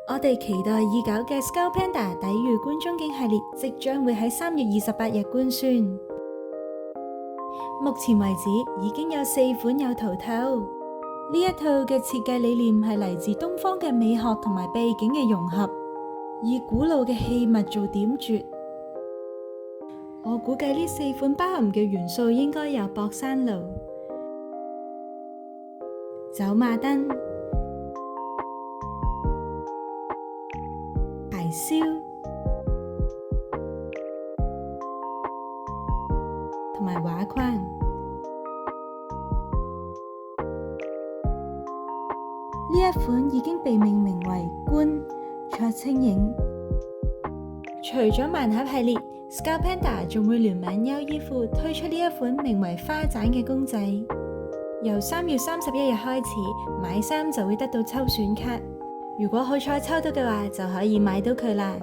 我哋期待已久嘅 Skull Panda 抵禦觀終景系列即將會喺3月28日官宣。目前為止已經有4款有圖透，呢一套嘅設計理念係嚟自東方嘅美學同埋背景嘅融合，以古老嘅器物做點綴。我估計呢4款包含嘅元素應該有博山爐、走馬燈、排燒同埋畫框。呢一款已經被命名為觀嶖清影。除咗盲盒系列，Skull Panda 仲會聯名優衣庫推出呢一款名為花盞嘅公仔。由3月31日開始，買衫就會得到抽選卡。如果好彩抽到嘅話，就可以買到佢啦。